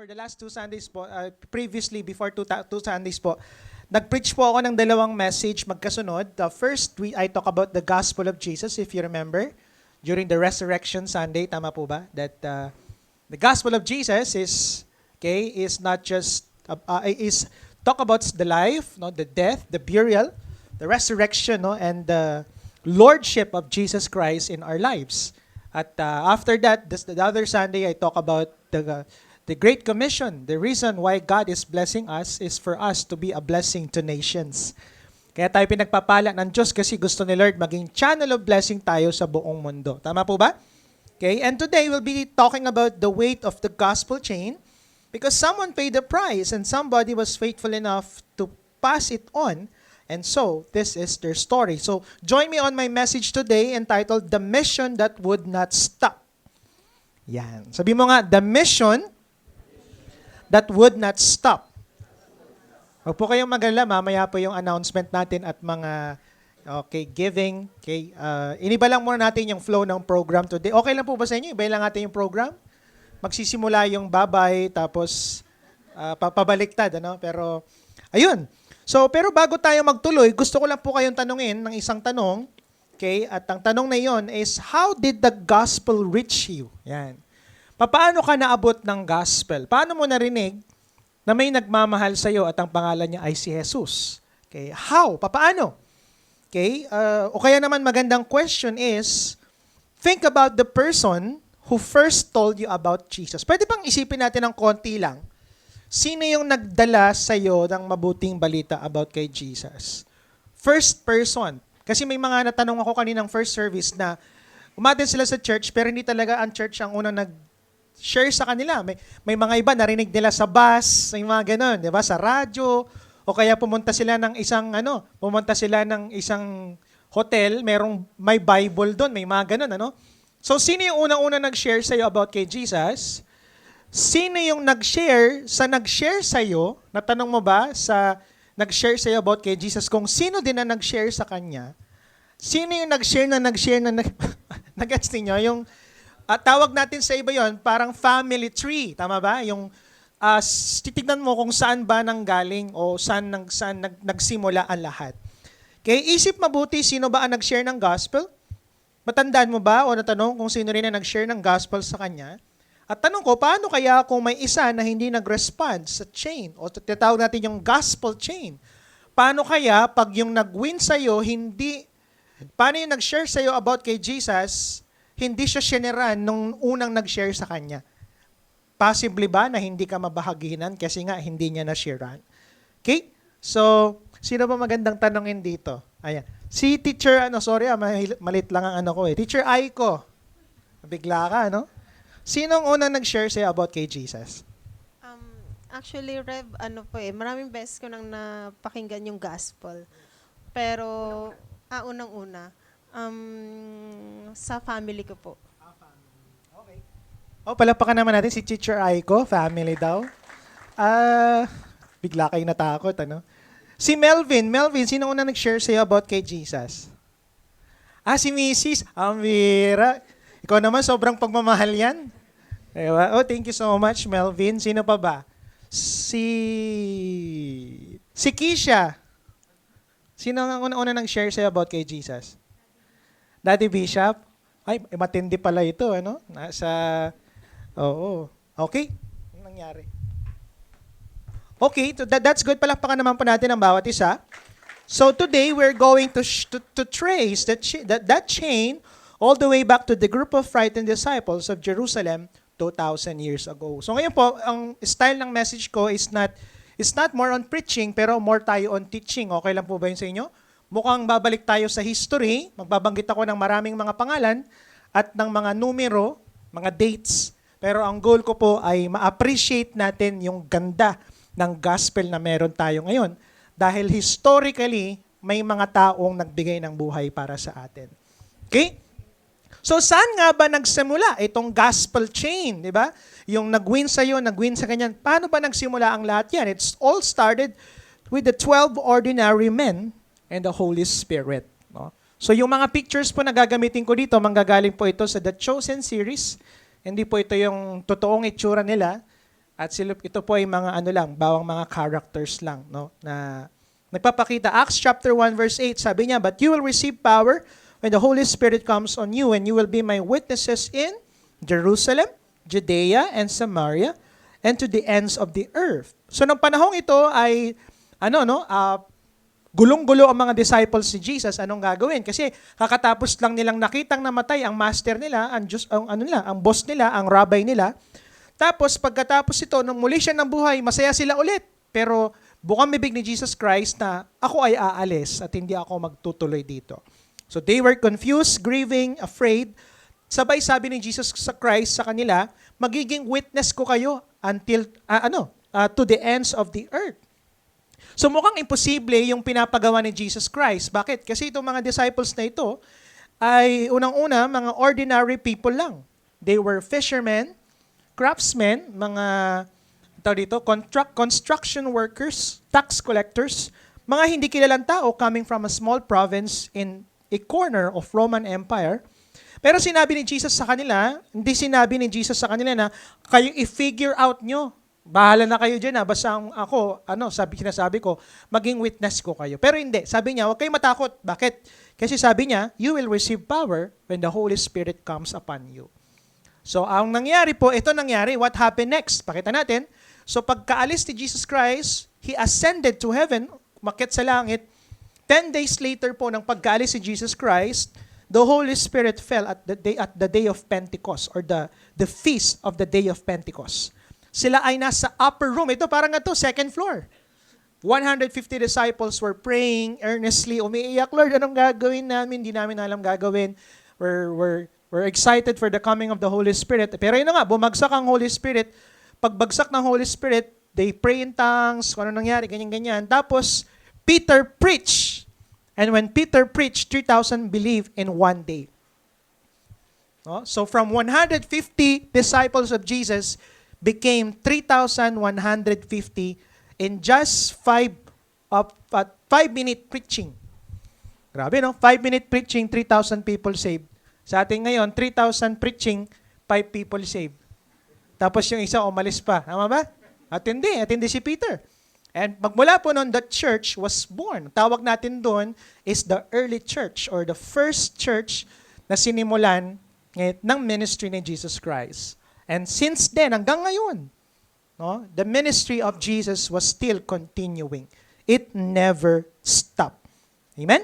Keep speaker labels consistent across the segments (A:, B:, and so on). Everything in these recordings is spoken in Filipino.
A: For the last two Sundays po, previously before two Sundays po, nag-preach po ako ng dalawang message magkasunod. The first, I talk about the gospel of Jesus, if you remember, during the Resurrection Sunday. Tama po ba? That the gospel of Jesus is not just, is talk about the life, no, the death, the burial, the resurrection, no, and the lordship of Jesus Christ in our lives. At after that, the other Sunday, I talk about the Great Commission. The reason why God is blessing us is for us to be a blessing to nations. Kaya tayo pinagpapala ng Diyos kasi gusto ni Lord maging channel of blessing tayo sa buong mundo. Tama po ba? Okay, and today we'll be talking about the weight of the gospel chain because someone paid the price and somebody was faithful enough to pass it on. And so, this is their story. So, join me on my message today entitled, The Mission That Would Not Stop. Yan. Sabi mo nga, The Mission That Would Not Stop. Huwag po kayong magalala, mamaya po yung announcement natin at mga giving. Okay, iniba lang muna natin yung flow ng program today. Okay lang po ba sa inyo? Iba lang natin yung program? Magsisimula yung babay, tapos pabaliktad, ano? Pero, ayun. So, pero bago tayo magtuloy, gusto ko lang po kayong tanungin ng isang tanong. Okay? At ang tanong na iyon is, how did the gospel reach you? Yan. Paano ka naabot ng gospel? Paano mo narinig na may nagmamahal sa iyo at ang pangalan niya ay si Jesus? Okay? How? Paano? Okay? O kaya naman magandang question is, think about the person who first told you about Jesus. Pwede bang isipin natin ng konti lang? Sino yung nagdala sa iyo ng mabuting balita about kay Jesus? First person. Kasi may mga natanong ako kaninang first service na umatin sila sa church pero hindi talaga ang church ang unang nag-share sa kanila. May mga iba narinig nila sa bus, may mga ganun, 'di ba? Sa radyo o kaya pumunta sila ng isang hotel, may Bible doon, may mga ganun, ano? So sino yung unang-una nag-share sa iyo about kay Jesus? Sino yung nag-share sa iyo? Natanong mo ba sa nag-share sa iyo about kay Jesus kung sino din na nag-share sa kanya? Sino yung nag-share na nag-gets niyo yung tawag natin sa iba yon, parang family tree, tama ba? Yung titignan mo kung saan ba nanggaling o saan nagsimula ang lahat. Okay, isip mabuti sino ba ang nag-share ng gospel? Matandaan mo ba o natanong kung sino rin na nag-share ng gospel sa kanya? At tanong ko, paano kaya kung may isa na hindi nag-respond sa chain o tinatawag natin yung gospel chain? Paano kaya pag yung nag-win sa'yo, paano yung nag-share sa'yo about kay Jesus, hindi siya shaneran nung unang nag-share sa kanya? Possibly ba na hindi ka mabahaginan kasi nga hindi niya na-sharean? Okay? So, sino ba magandang tanongin dito? Ayan. Si Teacher, malit lang ang Teacher Aiko. Bigla ka, no? Sinong unang nag-share sa'yo about kay Jesus?
B: Actually, Rev, maraming beses ko nang napakinggan yung gospel. Pero, unang-una, sa family ko po.
A: Okay. Palakpakan naman natin si Teacher Aiko, family daw. Bigla kayo natakot, ano? Si Melvin, sino unang nag-share sa'yo about kay Jesus? Si Mrs. Amira. Ikaw naman, sobrang pagmamahal yan. Diba? Thank you so much, Melvin. Sino pa ba? Si Keisha. Sino ang una nag-share sa'yo about kay Jesus? Daddy Bishop? Matindi pala ito, ano? Okay. Anong nangyari? Okay, so that's good. Palakpakan naman po natin ang bawat isa. So today, we're going to trace that chain all the way back to the group of frightened disciples of Jerusalem 2,000 years ago. So ngayon po, ang style ng message ko is not more on preaching, pero more tayo on teaching. Okay lang po ba yun sa inyo? Mukhang babalik tayo sa history. Magbabanggit ako ng maraming mga pangalan at ng mga numero, mga dates. Pero ang goal ko po ay ma-appreciate natin yung ganda ng gospel na meron tayo ngayon. Dahil historically, may mga taong nagbigay ng buhay para sa atin. Okay? So saan nga ba nagsimula itong gospel chain, di ba? Yung nag-win sa'yo, nag-win sa kanyan. Paano ba nagsimula ang lahat yan? It's all started with the 12 ordinary men and the Holy Spirit. No? So yung mga pictures po na gagamitin ko dito, manggagaling po ito sa The Chosen series. Hindi po ito yung totoong itsura nila. At ito po ay mga ano lang, bawang mga characters lang, no, na nagpapakita. Acts chapter 1 verse 8, sabi niya, "But you will receive power when the Holy Spirit comes on you, and you will be my witnesses in Jerusalem, Judea, and Samaria, and to the ends of the earth." So nung panahong ito ay gulong-gulo ang mga disciples ni Jesus. Anong gagawin? Kasi kakatapos lang nilang nakitang namatay ang master nila, ang boss nila, ang rabbi nila. Tapos pagkatapos ito, nung muli siya ng buhay, masaya sila ulit. Pero bukang bibig ni Jesus Christ na ako ay aalis at hindi ako magtutuloy dito. So they were confused, grieving, afraid. Sabay sabi ni Jesus Christ sa kanila, magiging witness ko kayo until to the ends of the earth. So mukhang imposible yung pinapagawa ni Jesus Christ. Bakit? Kasi itong mga disciples na ito ay unang-una mga ordinary people lang. They were fishermen, craftsmen, mga construction workers, tax collectors, mga hindi kilalang tao coming from a small province in a corner of Roman Empire. Pero sinabi ni Jesus sa kanila, hindi sinabi ni Jesus sa kanila na kayo i-figure out nyo. Bahala na kayo dyan, basta ako, sinasabi ko, maging witness ko kayo. Pero hindi, sabi niya, huwag kayong matakot. Bakit? Kasi sabi niya, you will receive power when the Holy Spirit comes upon you. So, ang nangyari po, ito nangyari, what happened next? Pakita natin. So, pagkaalis ni Jesus Christ, He ascended to heaven, umakyat sa langit. 10 days later po, ng pagkaalis ni Jesus Christ, the Holy Spirit fell at the day of Pentecost, or the feast of the day of Pentecost. Sila ay nasa upper room. Ito parang second floor. 150 disciples were praying earnestly. Umiiyak, Lord, anong gagawin namin? Hindi namin alam gagawin. We're excited for the coming of the Holy Spirit. Pero yun nga, bumagsak ang Holy Spirit. Pagbagsak ng Holy Spirit, they pray in tongues, kung ano nangyari, ganyan-ganyan. Tapos, Peter preached. And when Peter preached, 3,000 believed in one day. No? So from 150 disciples of Jesus, became 3,150 in just 5-minute preaching. Grabe, no? 5-minute preaching, 3,000 people saved. Sa atin ngayon, 3,000 preaching, 5 people saved. Tapos yung isa umalis pa. Tama ba? At hindi si Peter. And magmula po noon, that church was born. Tawag natin doon is the early church or the first church na sinimulan ng ministry ni Jesus Christ. And since then, hanggang ngayon, no, the ministry of Jesus was still continuing. It never stopped. Amen?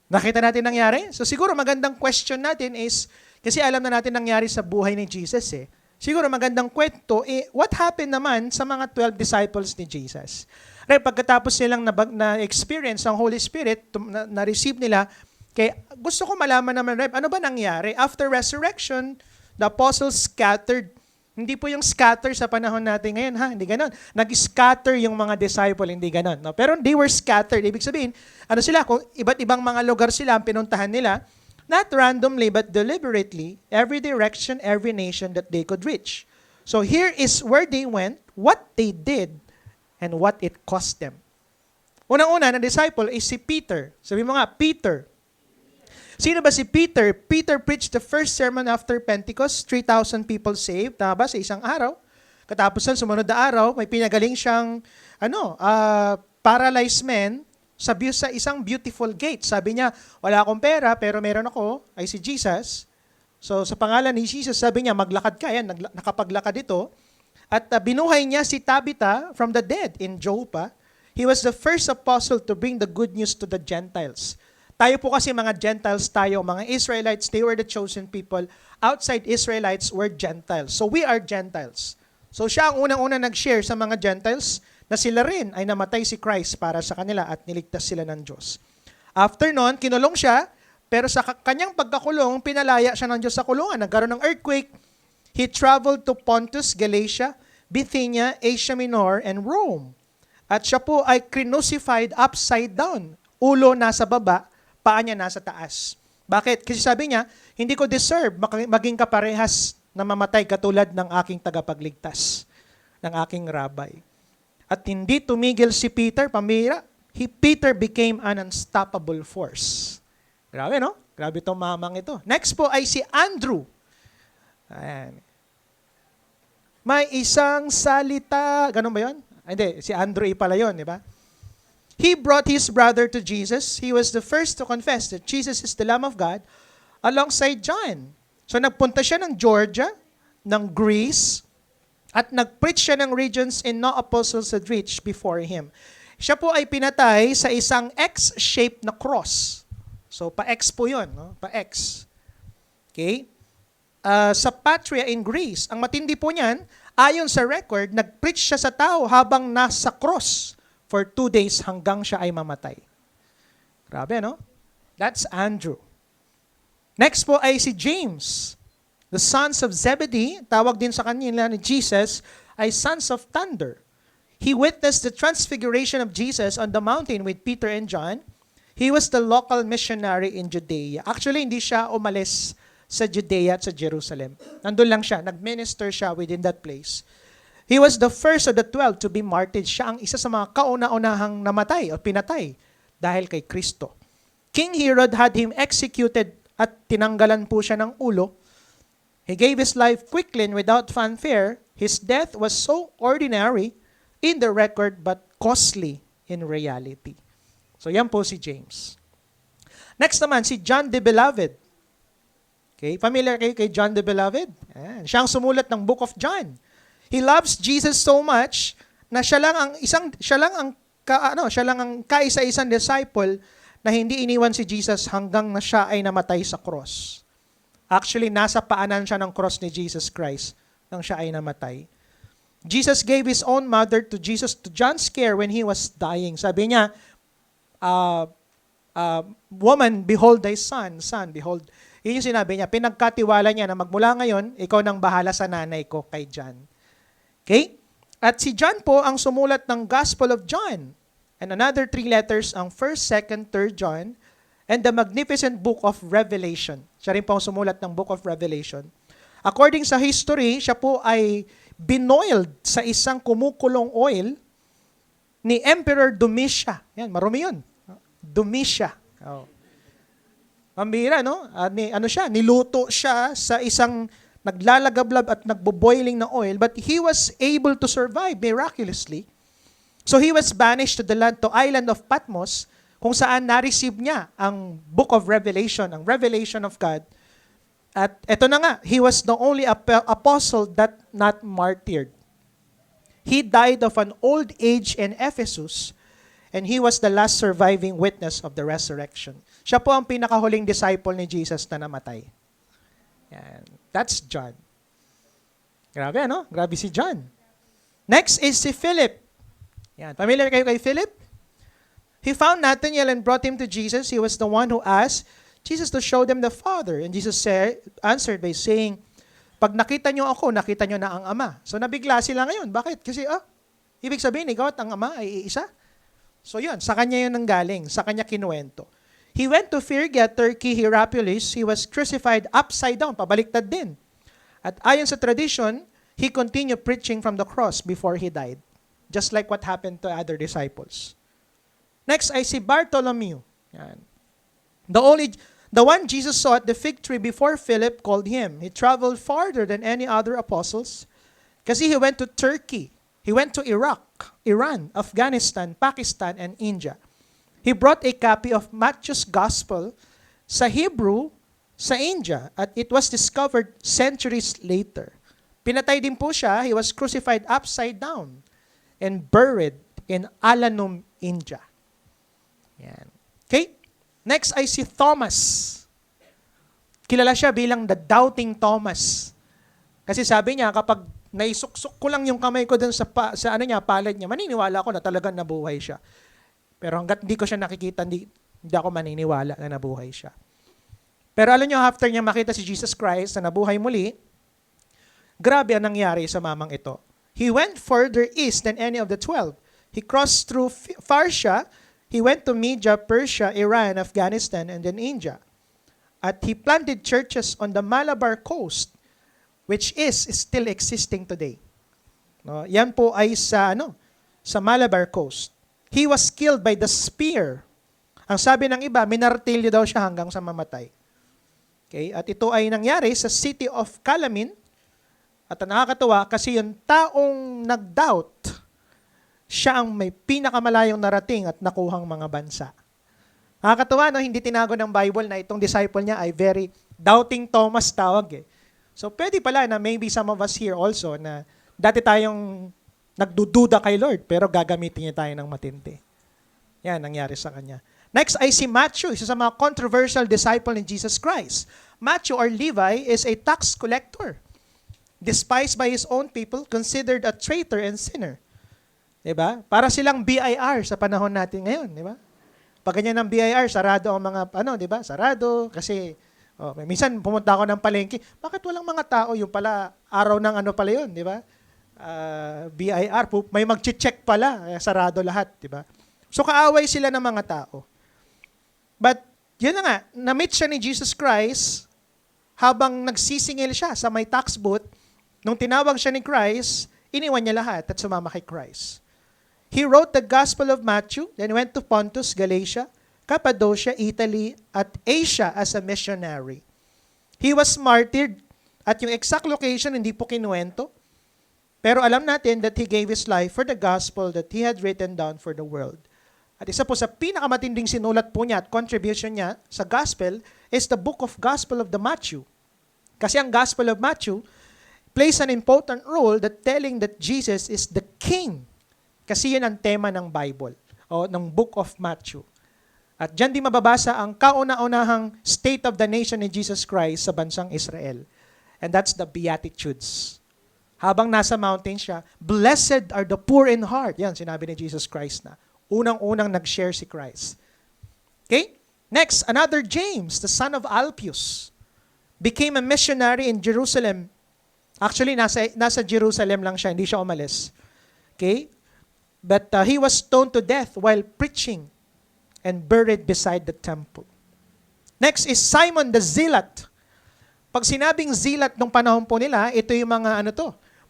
A: Nakita natin nangyari? So siguro magandang question natin is, kasi alam na natin nangyari sa buhay ni Jesus eh. Siguro magandang kwento, what happened naman sa mga 12 disciples ni Jesus? Right, pagkatapos nilang na-experience ang Holy Spirit, na-receive nila, kaya gusto ko malaman naman, Reb, ano ba nangyari? After resurrection, the apostles scattered. Hindi po yung scatter sa panahon natin ngayon, ha? Hindi ganon. Nag-scatter yung mga disciple, hindi ganon. No? Pero they were scattered. Ibig sabihin, kung iba't ibang mga lugar sila ang pinuntahan nila, not randomly but deliberately, every direction, every nation that they could reach. So here is where they went, what they did, and what it cost them. Unang-una na disciple is si Peter. Sabi mo nga, Peter. Sino ba si Peter? Peter preached the first sermon after Pentecost, 3,000 people saved, tama ba, sa isang araw. Katapos nun, sumunod na araw, may pinagaling siyang paralyzed man sa isang beautiful gate. Sabi niya, wala akong pera, pero meron ako, ay si Jesus. So sa pangalan ni Jesus, sabi niya, maglakad ka. Yan, nakapaglakad ito. At binuhay niya si Tabitha from the dead in Joppa. He was the first apostle to bring the good news to the Gentiles. Tayo po kasi mga Gentiles tayo, mga Israelites, they were the chosen people. Outside Israelites were Gentiles. So we are Gentiles. So siya ang unang-una nag-share sa mga Gentiles na sila rin ay namatay si Christ para sa kanila at niligtas sila ng Diyos. After nun, kinulong siya, pero sa kanyang pagkakulong, pinalaya siya ng Diyos sa kulungan. Nagkaroon ng earthquake. He traveled to Pontus, Galatia, Bithynia, Asia Minor, and Rome. At siya po ay crucified upside down. Ulo nasa baba, paa niya nasa taas. Bakit? Kasi sabi niya, hindi ko deserve maging kaparehas na mamatay katulad ng aking tagapagligtas, ng aking rabbi. At hindi tumigil si Peter, pamira. Peter became an unstoppable force. Grabe, no? Grabe itong mamang ito. Next po ay si Andrew. Ayan. May isang salita. Ganun ba yun? Hindi, si Andrew A. pala yun, di ba? He brought his brother to Jesus. He was the first to confess that Jesus is the Lamb of God alongside John. So nagpunta siya ng Georgia, ng Greece, at nag-preach siya ng regions in no apostles had reached before him. Siya po ay pinatay sa isang X-shaped na cross. So, pa-X po yun, no? Pa-X. Okay? Sa Patria in Greece, ang matindi po niyan, ayon sa record, nag-preach siya sa tao habang nasa cross for 2 days hanggang siya ay mamatay. Grabe, no? That's Andrew. Next po ay si James. The sons of Zebedee, tawag din sa kanila ni Jesus, ay sons of thunder. He witnessed the transfiguration of Jesus on the mountain with Peter and John. He was the local missionary in Judea. Actually, hindi siya umalis sa Judea at sa Jerusalem. Nandun lang siya. Nag-minister siya within that place. He was the first of the 12 to be martyred. Siya ang isa sa mga kauna-unahang namatay o pinatay dahil kay Kristo. King Herod had him executed at tinanggalan po siya ng ulo. He gave his life quickly and without fanfare. His death was so ordinary in the record but costly in reality. So yan po si James. Next naman, si John the Beloved. Okay, familiar kayo kay John the Beloved? Ayan. Siya ang sumulat ng Book of John. He loves Jesus so much na siya lang ang kaisa-isang disciple na hindi iniwan si Jesus hanggang na siya ay namatay sa cross. Actually, nasa paanan siya ng cross ni Jesus Christ nang siya ay namatay. Jesus gave his own mother to John's care when he was dying. Sabi niya, woman, behold thy son. Son, behold. Yun yung sinabi niya. Pinagkatiwala niya na magmula ngayon, ikaw nang bahala sa nanay ko kay John. Okay? At si John po ang sumulat ng Gospel of John. And another 3 letters, ang 1st, 2nd, 3rd John, and the magnificent book of Revelation. Siya rin po ang sumulat ng Book of Revelation. According sa history, siya po ay binoiled sa isang kumukulong oil ni Emperor Domitian. Yan, marumi yun. Domitian. Oh. Pambira, no? Niluto siya sa isang naglalagablab at nagbo-boiling na oil, but he was able to survive miraculously. So he was banished to island of Patmos, kung saan na-receive niya ang Book of Revelation, ang Revelation of God. At eto na nga, he was the only apostle that not martyred. He died of an old age in Ephesus, and he was the last surviving witness of the resurrection. Siya po ang pinakahuling disciple ni Jesus na namatay. Yan. That's John. Grabe, ano? Grabe si John. Next is si Philip. Yan. Familiar kayo kay Philip? He found Nathanael and brought him to Jesus. He was the one who asked Jesus to show them the Father. And Jesus answered by saying, pag nakita nyo ako, nakita nyo na ang Ama. So nabigla sila ngayon. Bakit? Kasi, ibig sabihin, ikaw at ang Ama ay iisa. So yun, sa kanya yun nanggaling. Sa kanya kinuwento. He went to Phrygia, Turkey, Hierapolis. He was crucified upside down. Pabaliktad din. At ayon sa tradition, he continued preaching from the cross before he died. Just like what happened to other disciples. Next ay si Bartholomew. Yan. The one Jesus saw at the fig tree before Philip called him. He traveled farther than any other apostles kasi he went to Turkey. He went to Iraq, Iran, Afghanistan, Pakistan, and India. He brought a copy of Matthew's Gospel sa Hebrew sa India at it was discovered centuries later. Pinatay din po siya. He was crucified upside down and buried in Alanum, India. Yan. Okay? Next ay si Thomas. Kilala siya bilang the Doubting Thomas. Kasi sabi niya, kapag naisuksok ko lang yung kamay ko dun sa palad niya, maniniwala ako na talagang nabuhay siya. Pero hanggat hindi ko siya nakikita, hindi ako maniniwala na nabuhay siya. Pero alam niyo, after niya makita si Jesus Christ na nabuhay muli, grabe ang nangyari sa mamang ito. He went further east than any of the 12. He crossed through Pharsia. He went to Media, Persia, Iran, Afghanistan, and then India. At he planted churches on the Malabar coast, which is still existing today. No, yan po ay sa Malabar coast. He was killed by the spear. Ang sabi ng iba, minartilyo daw siya hanggang sa mamatay. Okay? At ito ay nangyari sa city of Calamin, At ang nakakatuwa kasi yung taong nag-doubt, siya ang may pinakamalayong narating at nakuhang mga bansa. Nakakatuwa, no? Hindi tinago ng Bible na itong disciple niya ay very doubting Thomas tawag eh. So pwede pala na maybe some of us here also na dati tayong nagdududa kay Lord pero gagamitin niya tayo ng matindi. Yan, nangyari sa kanya. Next ay si Matthew, isa sa mga controversial disciple ni Jesus Christ. Matthew or Levi is a tax collector. Despised by his own people, considered a traitor and sinner. Diba? Para silang BIR sa panahon natin ngayon, diba? Pag ganyan ng BIR, sarado ang mga, diba? Sarado, kasi, minsan pumunta ako ng palengke, bakit walang mga tao? Yung pala, araw ng pala yun, diba? BIR, may mag-check pala, sarado lahat, diba? So, kaaway sila ng mga tao. But, yun na nga, na-meet siya ni Jesus Christ habang nagsisingil siya sa may tax booth. Nung tinawag siya ni Christ, iniwan niya lahat at sumama kay Christ. He wrote the Gospel of Matthew, then went to Pontus, Galatia, Cappadocia, Italy, at Asia as a missionary. He was martyred at yung exact location hindi po kinuwento. Pero alam natin that he gave his life for the gospel that he had written down for the world. At isa po sa pinakamatinding sinulat po niya at contribution niya sa gospel is the book of Gospel of the Matthew. Kasi ang Gospel of Matthew plays an important role that telling that Jesus is the King. Kasi yun ang tema ng Bible o ng book of Matthew. At dyan di mababasa ang kauna-unahang state of the nation ni Jesus Christ sa bansang Israel. And that's the Beatitudes. Habang nasa mountain siya, blessed are the poor in heart. Yan, sinabi ni Jesus Christ na. Unang-unang nag-share si Christ. Okay? Next, another James, the son of Alphaeus, became a missionary in Jerusalem. Actually, nasa Jerusalem lang siya, hindi siya umalis. Okay? But he was stoned to death while preaching and buried beside the temple. Next is Simon the Zealot. Pag sinabing zealot nung panahon po nila, ito yung mga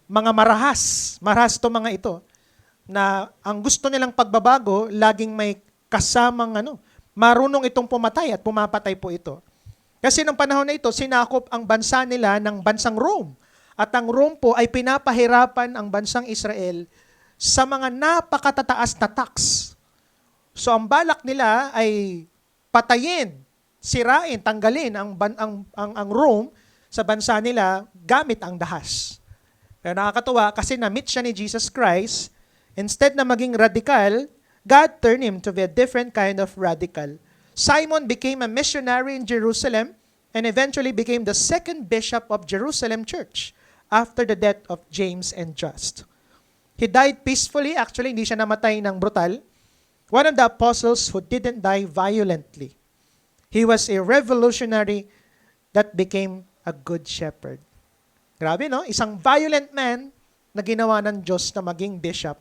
A: mga marahas. Marahas to mga ito. Na ang gusto nilang pagbabago, laging may kasamang marunong itong pumatay at pumapatay po ito. Kasi nung panahon na ito, sinakop ang bansa nila ng bansang Rome. At ang Rome po ay pinapahirapan ang bansang Israel sa mga napakatataas na tax. So ang balak nila ay patayin, sirain, tanggalin ang Rome sa bansa nila gamit ang dahas. Pero nakakatuwa kasi na-meet siya ni Jesus Christ, instead na maging radical, God turned him to be a different kind of radical. Simon became a missionary in Jerusalem and eventually became the second bishop of Jerusalem Church after the death of James and Just. He died peacefully. Actually, hindi siya namatay ng brutal. One of the apostles who didn't die violently. He was a revolutionary that became a good shepherd. Grabe, no? Isang violent man na ginawa ng Diyos na maging bishop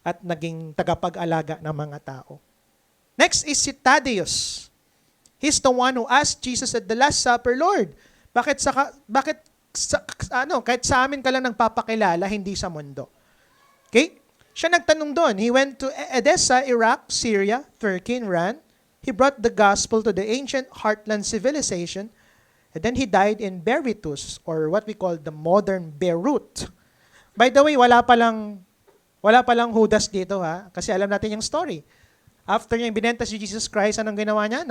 A: at naging tagapag-alaga ng mga tao. Next is si Thaddeus. He's the one who asked Jesus at the Last Supper, Lord, kahit sa amin ka lang nagpapakilala, hindi sa mundo. Okay? Siya nagtanong doon. He went to Edessa, Iraq, Syria, Turkey, and Iran. He brought the gospel to the ancient heartland civilization, and then he died in Berytus, or what we call the modern Beirut. By the way, wala palang Judas dito ha, kasi alam natin yung story. After niya binenta si Jesus Christ, anong ginawa niya?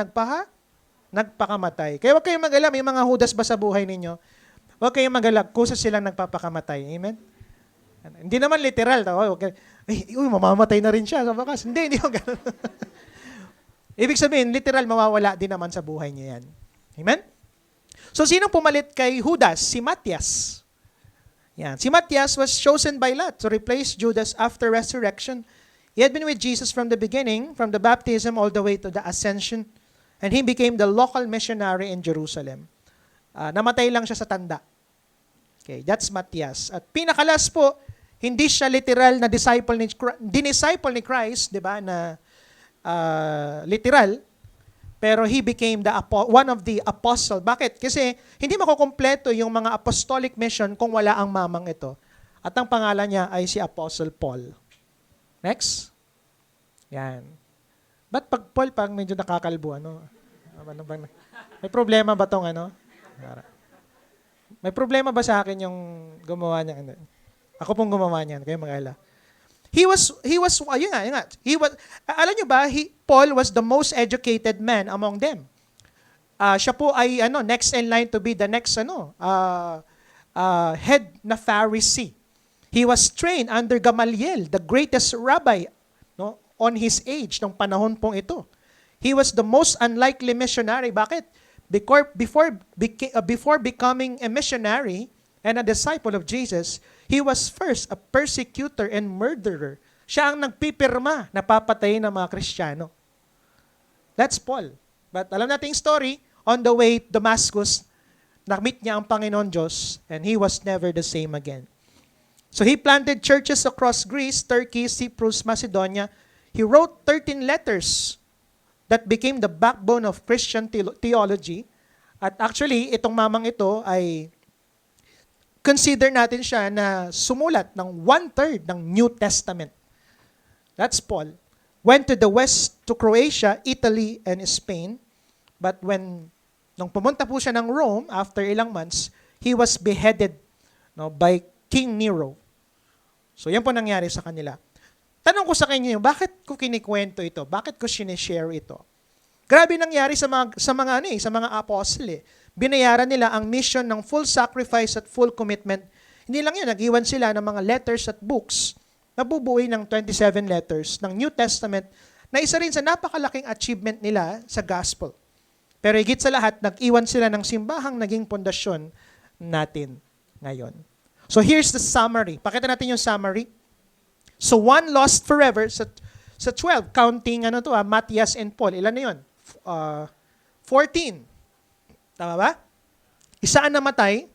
A: Nagpakamatay. Kaya huwag kayong mag-alala, may mga Judas ba sa buhay ninyo? Huwag kayong mag-alala, kusa silang nagpapakamatay. Amen? Hindi naman literal. Mamamatay na rin siya sa bakas. Hindi yung ganun. Ibig sabihin, literal, mawawala din naman sa buhay niya yan. Amen? So, sinong pumalit kay Judas? Si Matthias. Yan. Si Matthias was chosen by Lot to replace Judas after resurrection. He had been with Jesus from the beginning, from the baptism all the way to the ascension, and he became the local missionary in Jerusalem. Namatay lang siya sa tanda. Okay, that's Matthias. At pinakalas po, hindi siya literal na disciple ni Christ, di ba, na literal, pero he became one of the apostle. Bakit? Kasi hindi makukumpleto yung mga apostolic mission kung wala ang mamang ito. At ang pangalan niya ay si Apostle Paul. Next. Yan. Ba't pag Paul pang medyo nakakalbo? May problema ba tong May problema ba sa akin yung gumawa niya? Hindi. Ako pong gumawa niyan, kayo mag-ala. Yun nga. Alam niyo ba, Paul was the most educated man among them. Siya po ay next in line to be the next head na Pharisee. He was trained under Gamaliel, the greatest rabbi on his age nung panahon pong ito. He was the most unlikely missionary. Bakit? Before becoming a missionary and a disciple of Jesus, he was first a persecutor and murderer. Siya ang nagpipirma na papatayin ng mga Kristiyano. That's Paul. But alam natin yung story, on the way to Damascus, na-meet niya ang Panginoon Diyos and he was never the same again. So he planted churches across Greece, Turkey, Cyprus, Macedonia. He wrote 13 letters that became the backbone of Christian theology. At actually, itong mamang ito ay consider natin siya na sumulat ng 1/3 ng New Testament. That's Paul. Went to the west, to Croatia, Italy, and Spain. But nung pumunta po siya ng Rome, after ilang months, he was beheaded by King Nero. So yan po nangyari sa kanila. Tanong ko sa inyo, bakit ko kinikwento ito? Bakit ko sinishare ito? Grabe nangyari sa mga apostle. Binayaran nila ang mission ng full sacrifice at full commitment. Hindi lang yun, nag-iwan sila ng mga letters at books. Nabubuoy ng 27 letters ng New Testament na isa rin sa napakalaking achievement nila sa gospel. Pero higit sa lahat, nag-iwan sila ng simbahang naging pundasyon natin ngayon. So here's the summary. Pakita natin yung summary. So one lost forever sa 12, counting Matthias and Paul. Ilan na yun? 14. Tama ba? Isa ang namatay.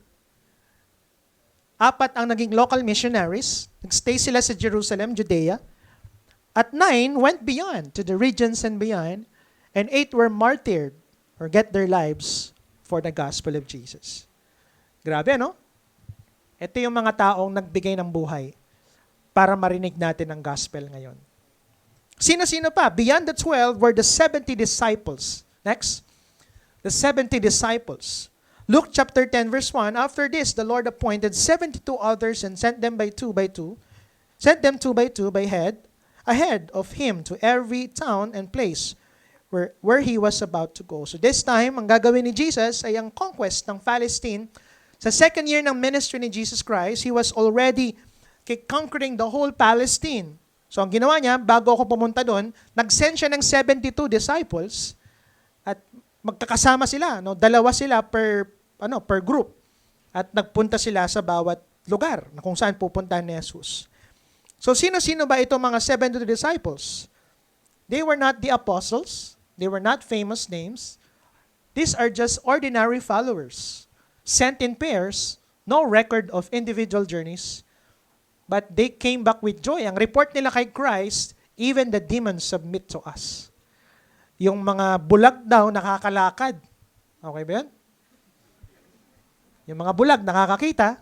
A: 4 ang naging local missionaries. Nagstay sila sa Jerusalem, Judea. At 9 went beyond to the regions and beyond. And 8 were martyred or get their lives for the gospel of Jesus. Grabe, no? Ito yung mga taong nagbigay ng buhay para marinig natin ang gospel ngayon. Sino-sino pa? Beyond the 12 were the 70 disciples. Next. The 70 disciples. Luke chapter 10 verse 1, after this, the Lord appointed 72 others and sent them two by two ahead of him to every town and place where he was about to go. So this time, ang gagawin ni Jesus ay ang conquest ng Palestine. Sa second year ng ministry ni Jesus Christ, he was already conquering the whole Palestine. So ang ginawa niya, bago ako pumunta doon, nag-send siya ng 72 disciples at magkakasama sila, dalawa sila per group. At nagpunta sila sa bawat lugar na kung saan pupuntahan ni Jesus. So sino-sino ba itong mga 72 disciples? They were not the apostles. They were not famous names. These are just ordinary followers, sent in pairs, no record of individual journeys. But they came back with joy. Ang report nila kay Christ, even the demons submit to us. Yung mga bulag daw nakakalakad. Okay ba yun? Yung mga bulag nakakakita,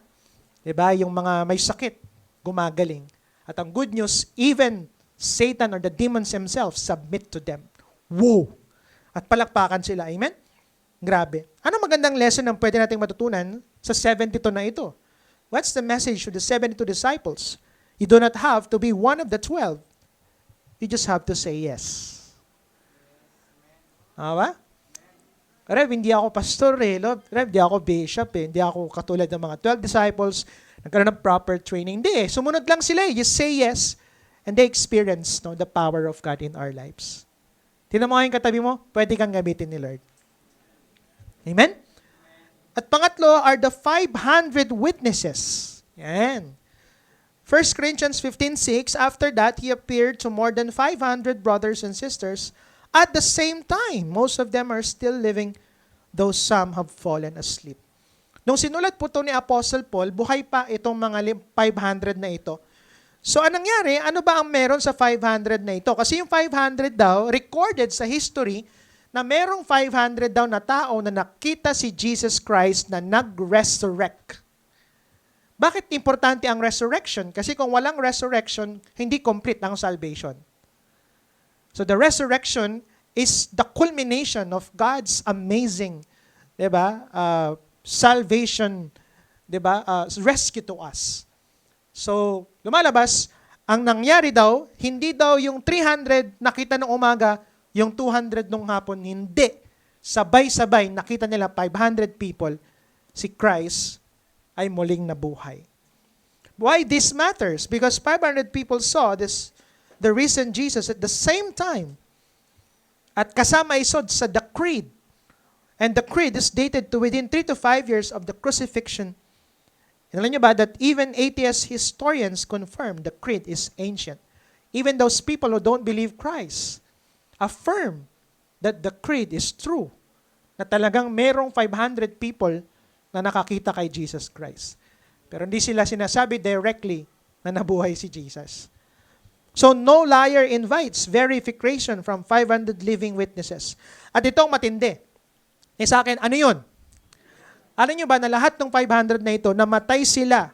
A: diba? Yung mga may sakit, gumagaling. At ang good news, even Satan or the demons themselves submit to them. Whoa! At palakpakan sila. Amen? Grabe. Ano magandang lesson ang pwede nating matutunan sa 72 na ito? What's the message to the 72 disciples? You do not have to be one of the 12. You just have to say yes. Ba? Rev, hindi ako pastor Rev, hindi ako bishop hindi ako katulad ng mga 12 disciples, nagkaroon ng proper training. Hindi sumunod lang sila just say yes, and they experience the power of God in our lives. Tingnan mo yung katabi mo, pwede kang gamitin ni Lord. Amen? At pangatlo are the 500 witnesses. Yan. 1 Corinthians 15:6, after that, he appeared to more than 500 brothers and sisters at the same time. Most of them are still living, though some have fallen asleep. Nung sinulat po ito ni Apostle Paul, buhay pa itong mga 500 na ito. So anong nangyari? Ano ba ang meron sa 500 na ito? Kasi yung 500 daw, recorded sa history, na merong 500 daw na tao na nakita si Jesus Christ na nag-resurrect. Bakit importante ang resurrection? Kasi kung walang resurrection, hindi complete ang salvation. So the resurrection is the culmination of God's amazing, salvation 'di ba? Rescue to us. So, lumalabas, ang nangyari daw, hindi daw yung 300 nakita ng umaga, yung 200 nung hapon, hindi. Sabay-sabay, nakita nila 500 people, si Christ ay muling nabuhay. Why this matters? Because 500 people saw the risen Jesus at the same time. At kasama isod sa the creed. And the creed is dated to within 3 to 5 years of the crucifixion. And alam niyo ba that even atheist historians confirm the creed is ancient. Even those people who don't believe Christ affirm that the creed is true. Na talagang merong 500 people na nakakita kay Jesus Christ. Pero hindi sila sinasabi directly na nabuhay si Jesus. So no liar invites verification from 500 living witnesses. At itong matindi. Sa akin, ano yun? Alam nyo ba na lahat ng 500 na ito, namatay sila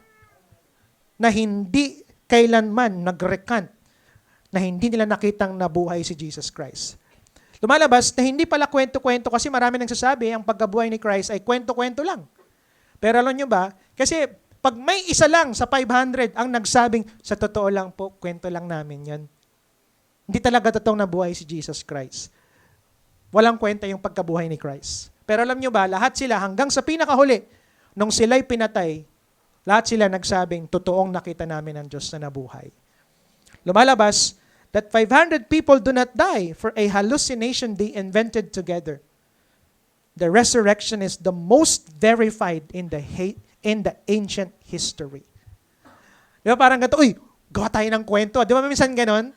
A: na hindi kailanman nag-recant, na hindi nila nakitang nabuhay si Jesus Christ. Lumalabas na hindi pala kwento-kwento kasi marami nang sasabi ang pagkabuhay ni Christ ay kwento-kwento lang. Pero alam nyo ba, kasi pag may isa lang sa 500 ang nagsabing, sa totoo lang po, kwento lang namin yan. Hindi talaga totoong nabuhay si Jesus Christ. Walang kwenta yung pagkabuhay ni Christ. Pero alam nyo ba, lahat sila hanggang sa pinakahuli, nung sila'y pinatay, lahat sila nagsabing, totoong nakita namin ang Diyos na nabuhay. Lumalabas that 500 people do not die for a hallucination they invented together. The resurrection is the most verified in the ancient history. Di ba parang gato, uy, gawa tayo ng kwento. Di ba minsan ganon?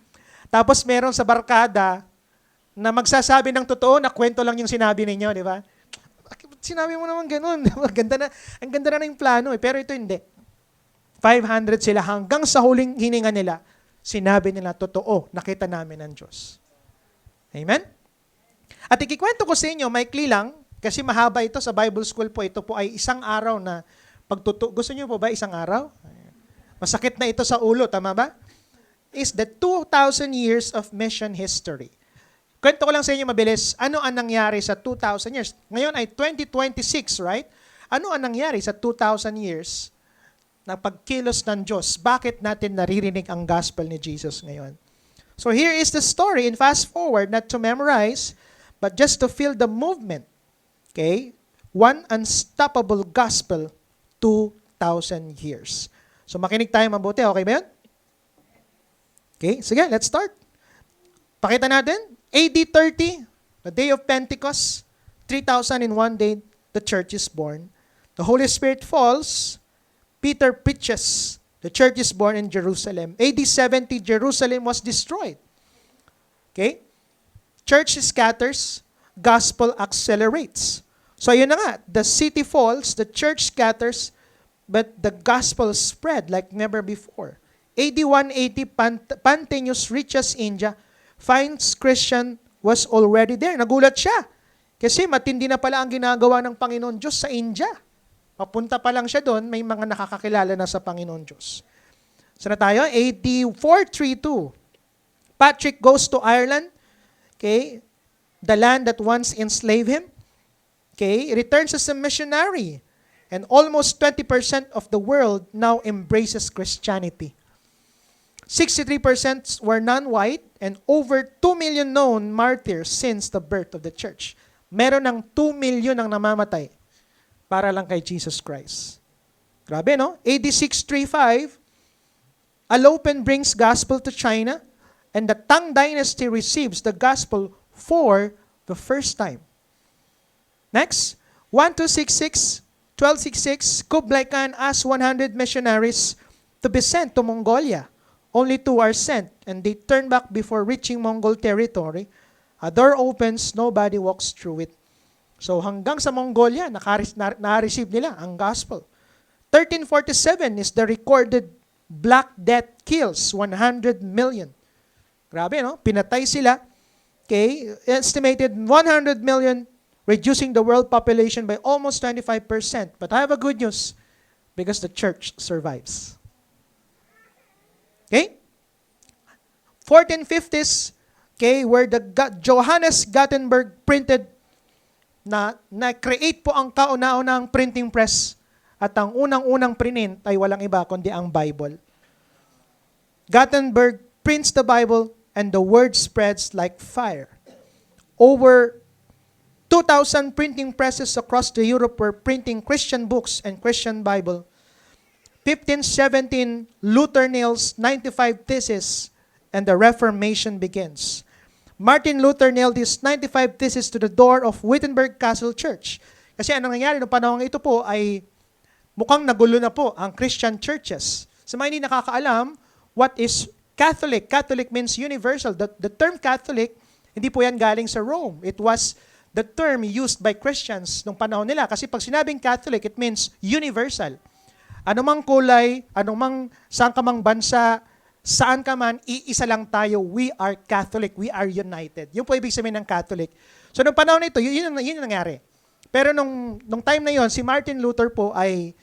A: Tapos meron sa barkada na magsasabi ng totoo na kwento lang yung sinabi ninyo, di ba? Sinabi mo naman ganon. Ang ganda na yung plano eh. Pero ito hindi. 500 sila hanggang sa huling hininga nila, sinabi nila, totoo, nakita namin ang Diyos. Amen? At ikikwento ko sa inyo, maikli lang, kasi mahaba ito sa Bible School po, ito po ay isang araw na gusto niyo po ba isang araw? Masakit na ito sa ulo, tama ba? Is the 2,000 years of mission history. Kwento ko lang sa inyo mabilis, ano ang nangyari sa 2,000 years? Ngayon ay 2026, right? Ano ang nangyari sa 2,000 years na pagkilos ng Diyos? Bakit natin naririnig ang gospel ni Jesus ngayon? So here is the story, and fast forward, not to memorize, but just to feel the movement. Okay? One unstoppable gospel, 2,000 years. So makinig tayo mabuti, okay ba yun? Okay, sige, let's start. Pakita natin, AD 30, the day of Pentecost, 3,001 day, the church is born. The Holy Spirit falls, Peter preaches, the church is born in Jerusalem. AD 70, Jerusalem was destroyed. Okay? Church scatters, gospel accelerates. So yun na nga, the city falls, the church scatters, but the gospel spread like never before. AD 180, Pantenius reaches India, finds Christian was already there. Nagulat siya. Kasi matindi na pala ang ginagawa ng Panginoon Diyos sa India. Papunta pa lang siya doon, may mga nakakakilala na sa Panginoon Diyos. So na tayo, AD 432. Patrick goes to Ireland, okay, the land that once enslaved him. Okay, returns as a missionary. And almost 20% of the world now embraces Christianity. 63% were non-white and over 2 million known martyrs since the birth of the church. Meron ng 2 million ang namamatay para lang kay Jesus Christ. Grabe, no? AD 635, Alopen brings gospel to China and the Tang dynasty receives the gospel for the first time. Next, 1266, Kublai Khan asks 100 missionaries to be sent to Mongolia. Only 2 are sent, and they turn back before reaching Mongol territory. A door opens, nobody walks through it. So hanggang sa Mongolia, na-receive nila ang gospel. 1347 is the recorded Black Death kills 100 million. Grabe, no? Pinatay sila. Okay, estimated 100 million, reducing the world population by almost 25%. But I have a good news, because the church survives. Okay? 1450s, okay, where the Johannes Gutenberg printed na create po ang kauna-unang printing press at ang unang-unang print ay walang iba kundi ang Bible. Gutenberg prints the Bible and the word spreads like fire. Over 2,000 printing presses across the Europe were printing Christian books and Christian Bible. 1517, Luther nails 95 theses and the Reformation begins. Martin Luther nailed his 95 theses to the door of Wittenberg Castle Church. Kasi anong nangyari noong panahon ito po ay mukhang nagulo na po ang Christian churches. Sa mga hindi nakakaalam, what is Catholic? Catholic means universal. The term Catholic, hindi po yan galing sa Rome. It was the term used by Christians nung panahon nila. Kasi pag sinabing Catholic, it means universal. Anumang kulay, anumang saan ka mang bansa, saan ka man, iisa lang tayo. We are Catholic. We are united. Yun po ibig sabihin ng Catholic. So nung panahon nito, yun yung nangyari. Pero nung time na yon, si Martin Luther po ay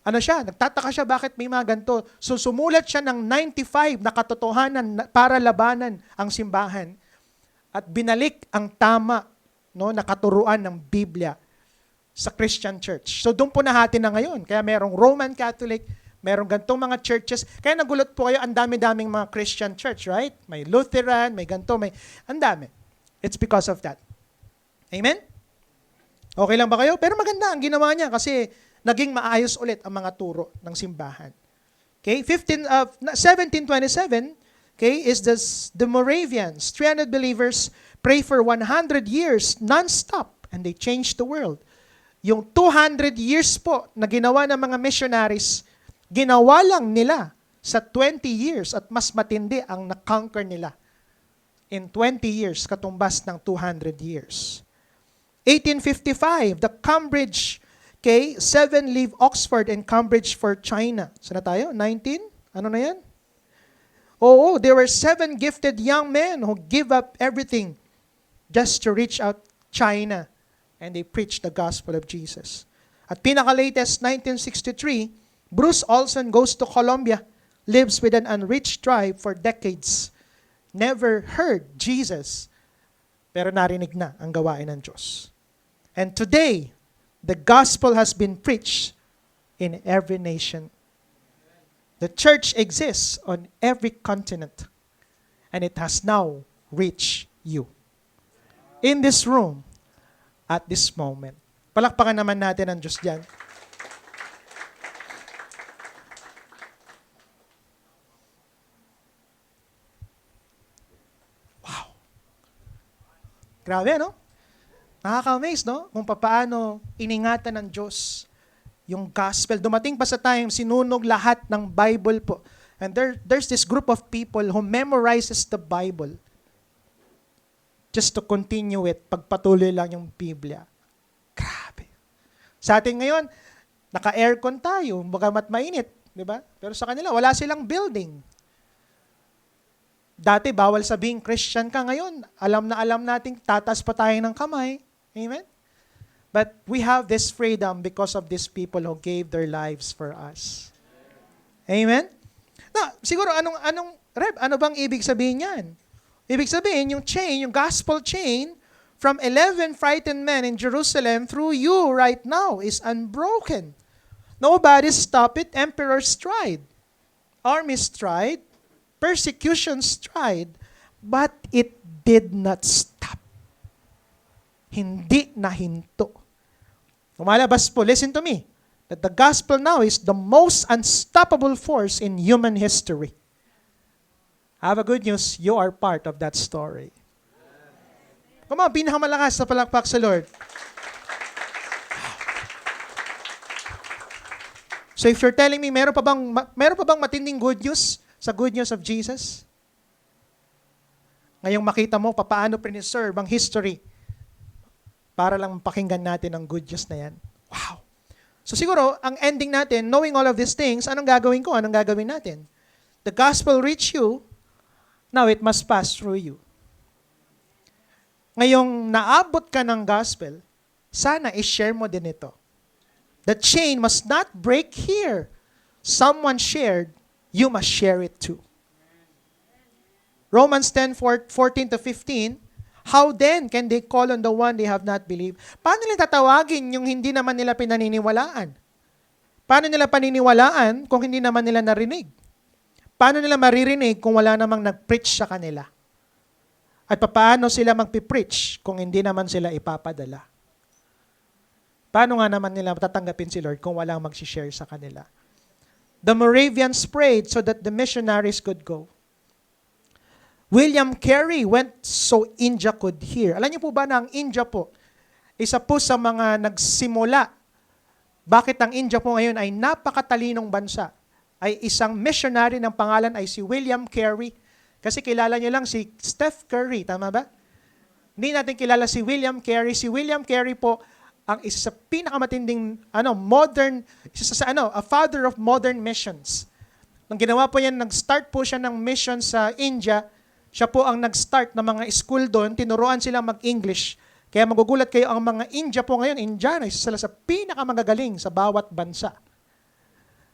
A: nagtataka siya bakit may mga ganito. So sumulat siya ng 95 na katotohanan para labanan ang simbahan at binalik ang tama na katuruan ng Biblia sa Christian church. So doon po nahati na ngayon. Kaya merong Roman Catholic, merong gantong mga churches. Kaya nagulat po kayo, ang dami-daming mga Christian church, right? May Lutheran, may ganito, ang dami. It's because of that. Amen? Okay lang ba kayo? Pero maganda ang ginawa niya kasi naging maayos ulit ang mga turo ng simbahan. Okay? 1727, okay, is the Moravians. 300 believers pray for 100 years non-stop and they changed the world. Yung 200 years po na ginawa ng mga missionaries, ginawa lang nila sa 20 years at mas matindi ang na-conquer nila in 20 years katumbas ng 200 years. 1855, the Cambridge, okay, 7 leave Oxford and Cambridge for China. Saan na tayo? 19? Ano na yan? Oo, there were 7 gifted young men who give up everything just to reach out China and they preached the gospel of Jesus. At pinaka-latest, 1963, Bruce Olson goes to Colombia, lives with an unreached tribe for decades, never heard Jesus, pero narinig na ang gawain ng Diyos. And today, the gospel has been preached in every nation. The church exists on every continent, and it has now reached you. In this room, at this moment. Palakpakan naman natin ang Diyos diyan. Wow. Grabe, no? Nakaka-amaze, no? Kung paano iningatan ng Diyos yung gospel. Dumating pa sa time, sinunog lahat ng Bible po. And there's this group of people who memorizes the Bible just to continue it, pagpatuloy lang yung Biblia. Grabe. Sa atin ngayon, naka-aircon tayo, bagamat mainit, di ba? Pero sa kanila, wala silang building. Dati, bawal sabing Christian ka. Ngayon, alam na alam natin, tatas pa tayo ng kamay. Amen? But we have this freedom because of these people who gave their lives for us. Amen? Na, siguro, Reb, ano bang ibig sabihin yan? Ibig sabihin, yung chain, yung gospel chain, from 11 frightened men in Jerusalem through you right now is unbroken. Nobody stopped it. Emperors tried. Armies tried. Persecutions tried. But it did not stop. Hindi nahinto. Lumalabas po, listen to me, that the gospel now is the most unstoppable force in human history. I have a good news, you are part of that story. Come on, pinakamalakas na palakpak sa Lord. So if you're telling me, meron pa bang matinding good news sa good news of Jesus? Ngayong makita mo, paano preserve ang history para lang pakinggan natin ang good news na yan. Wow. So siguro, ang ending natin, knowing all of these things, anong gagawin ko? Anong gagawin natin? The gospel reached you, now it must pass through you. Ngayong naabot ka ng gospel, sana i-share mo din ito. The chain must not break here. Someone shared, you must share it too. Romans 10:14-15, how then can they call on the one they have not believed? Paano nila tatawagin yung hindi naman nila pinaniniwalaan? Paano nila paniniwalaan kung hindi naman nila narinig? Paano nila maririnig kung wala namang nag-preach sa kanila? At paano sila magpipreach kung hindi naman sila ipapadala? Paano nga naman nila tatanggapin si Lord kung walang mag-share sa kanila? The Moravians prayed so that the missionaries could go. William Carey went so India could hear. Alam niyo po ba na ang India po, isa po sa mga nagsimula. Bakit ang India po ngayon ay napakatalinong bansa? Ay isang missionary ng pangalan ay si William Carey. Kasi kilala niyo lang si Steph Curry, tama ba? Hindi natin kilala si William Carey. Si William Carey po ang isa sa pinakamatinding a father of modern missions. Nang ginawa po yan, nag-start po siya ng mission sa India. Siya po ang nag-start ng mga school doon, tinuruan silang mag-English. Kaya magugulat kayo, ang mga India po ngayon, Indiano, isa sila sa pinakamagagaling sa bawat bansa.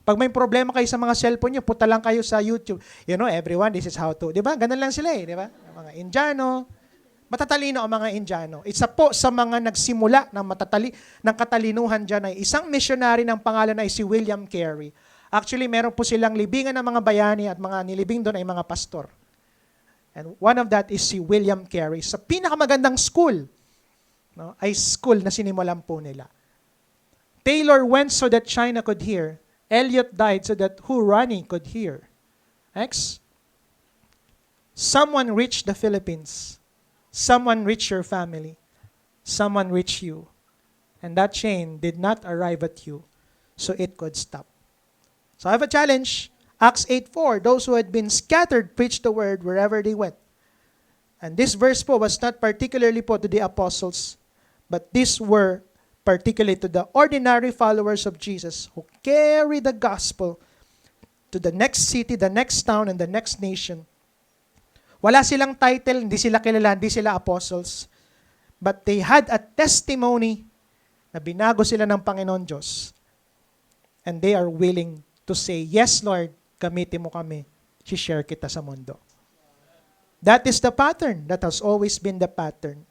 A: Pag may problema kayo sa mga cellphone nyo, puta lang kayo sa YouTube. You know, everyone, this is how to. Di ba? Ganun lang sila di ba? Ang mga Indiano, matatalino ang mga Indiano. Isa po sa mga nagsimula ng katalinuhan dyan ay isang missionary ng pangalan ay si William Carey. Actually, meron po silang libingan ng mga bayani at mga nilibing doon ay mga pastor. And one of that is si William Carey. Sa pinakamagandang school, ay school na sinimulan po nila. Taylor went so that China could hear. Eliot died so that Hurani could hear. Next. Someone reached the Philippines. Someone reached your family. Someone reached you. And that chain did not arrive at you, so it could stop. So I have a challenge. Acts 8:4, those who had been scattered preached the word wherever they went. And this verse po was not particularly po to the apostles, but these were particularly to the ordinary followers of Jesus who carry the gospel to the next city, the next town, and the next nation. Wala silang title, hindi sila kilala, hindi sila apostles. But they had a testimony na binago sila ng Panginoon Diyos. And they are willing to say, yes, Lord, gamitin mo kami, share kita sa mundo. That is the pattern. That has always been the pattern.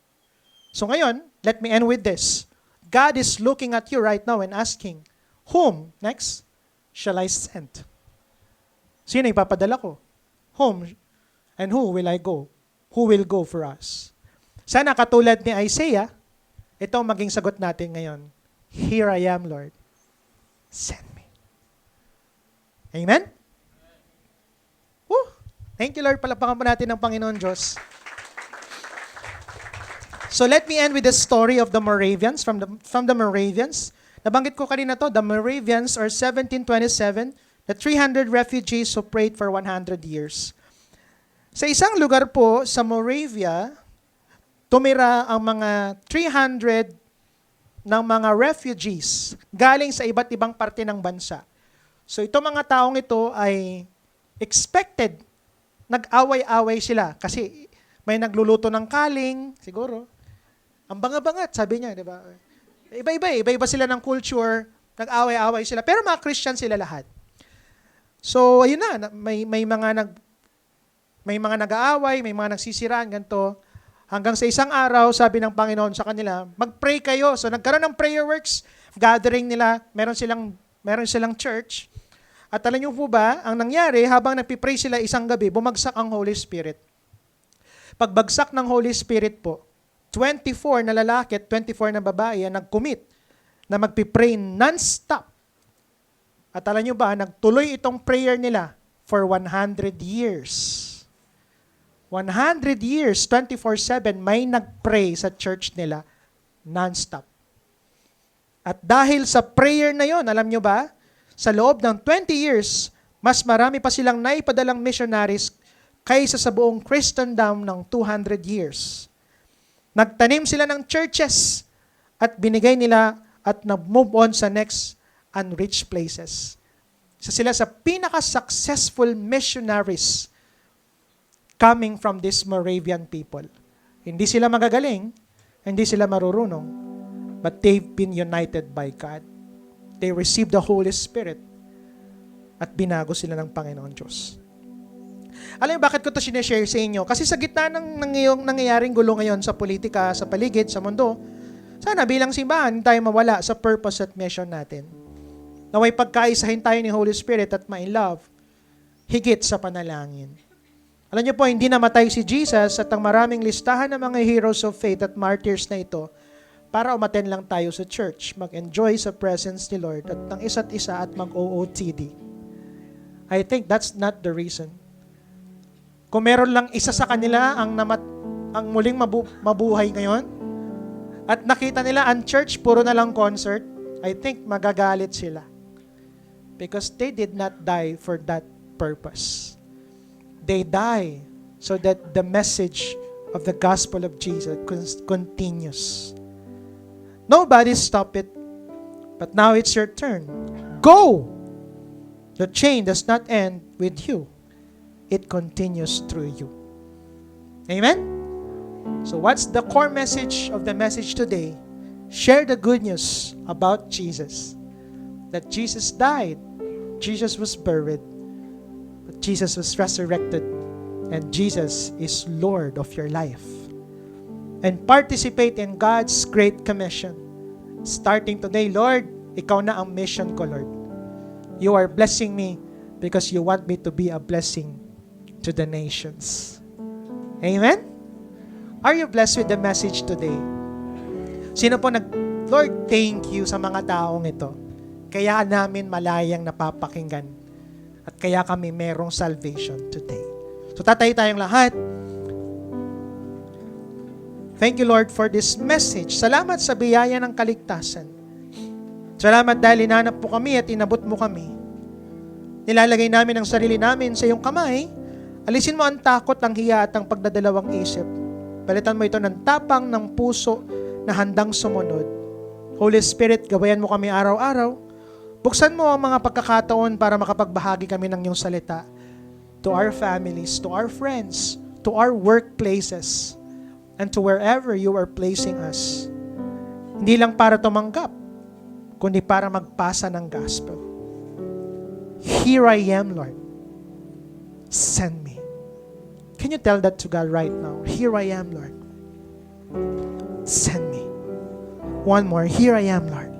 A: So ngayon, let me end with this. God is looking at you right now and asking, whom, next, shall I send? Sino ipapadala ko? Whom and who will I go? Who will go for us? Sana katulad ni Isaiah, ito ang maging sagot natin ngayon. Here I am, Lord. Send me. Amen? Thank you, Lord. Palapakan po natin ng Panginoon Diyos. So let me end with the story of the Moravians, from the Moravians. Nabanggit ko kanina to, the Moravians are 1727, the 300 refugees who prayed for 100 years. Sa isang lugar po sa Moravia, tumira ang mga 300 ng mga refugees galing sa iba't ibang parte ng bansa. So ito mga taong ito ay expected, nag-away-away sila kasi may nagluluto ng kaling, siguro. Ang banga-bangat, sabi niya, di ba? Iba-iba sila ng culture, nag-away-away sila, pero mga Christian sila lahat. So ayun na, may mga nag-aaway, may mga nagsisiraan, ganito. Hanggang sa isang araw, sabi ng Panginoon sa kanila, mag-pray kayo. So nagkaroon ng prayer works, gathering nila, meron silang church. At alam niyo po ba, ang nangyari, habang nagpipray sila isang gabi, bumagsak ang Holy Spirit. Pagbagsak ng Holy Spirit po, 24 na lalaki at 24 na babae ang nag-commit na magpipray non-stop. At alam niyo ba, nagtuloy itong prayer nila for 100 years. 100 years, 24/7, may nag-pray sa church nila non-stop. At dahil sa prayer na yon, alam nyo ba, sa loob ng 20 years, mas marami pa silang naipadalang missionaries kaysa sa buong Christendom ng 200 years. Nagtanim sila ng churches at binigay nila at nag-move on sa next unreached places. Isa sila sa pinaka-successful missionaries coming from this Moravian people. Hindi sila magagaling, hindi sila marurunong, but they've been united by God. They received the Holy Spirit at binago sila ng Panginoon Diyos. Alam niyo bakit ko ito sineshare sa inyo? Kasi sa gitna ng nangyayaring gulo ngayon sa politika, sa paligid, sa mundo, sana bilang simbahan tayo mawala sa purpose at mission natin. Naway pagkaisahin tayo ni Holy Spirit at ma-in love, higit sa panalangin. Alam niyo po, hindi namatay si Jesus at ang maraming listahan ng mga heroes of faith at martyrs na ito para umaten lang tayo sa church, mag-enjoy sa presence ni Lord at ng isa't isa at mag-OOTD. I think that's not the reason. Kung meron lang isa sa kanila ang muling mabuhay ngayon at nakita nila ang church puro na lang concert, I think magagalit sila. Because they did not die for that purpose. They die so that the message of the gospel of Jesus continues. Nobody stopped it, but now it's your turn. Go! The chain does not end with you. It continues through you. Amen? So what's the core message of the message today? Share the good news about Jesus. That Jesus died, Jesus was buried, but Jesus was resurrected, and Jesus is Lord of your life. And participate in God's Great Commission. Starting today, Lord, ikaw na ang mission ko, Lord. You are blessing me because you want me to be a blessing to the nations. Amen? Are you blessed with the message today? Sino po Lord, thank you sa mga taong ito. Kaya namin malayang napapakinggan at kaya kami merong salvation today. So tatay tayong lahat. Thank you, Lord, for this message. Salamat sa biyaya ng kaligtasan. Salamat dahil inanap mo kami at inabot mo kami. Nilalagay namin ang sarili namin sa iyong kamay. Alisin mo ang takot, ang hiya at ang pagdadalawang isip. Palitan mo ito ng tapang ng puso na handang sumunod. Holy Spirit, gabayan mo kami araw-araw. Buksan mo ang mga pagkakataon para makapagbahagi kami ng iyong salita to our families, to our friends, to our workplaces, and to wherever you are placing us. Hindi lang para tumanggap, kundi para magpasa ng gospel. Here I am, Lord. Send me. Can you tell that to God right now? Here I am, Lord. Send me. One more. Here I am, Lord.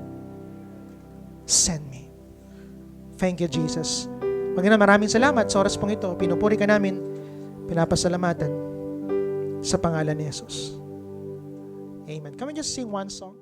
A: Send me. Thank you, Jesus. Panginoon, maraming salamat sa oras pong ito. Pinupuri ka namin, pinapasalamatan sa pangalan ni Jesus. Amen. Can we just sing one song?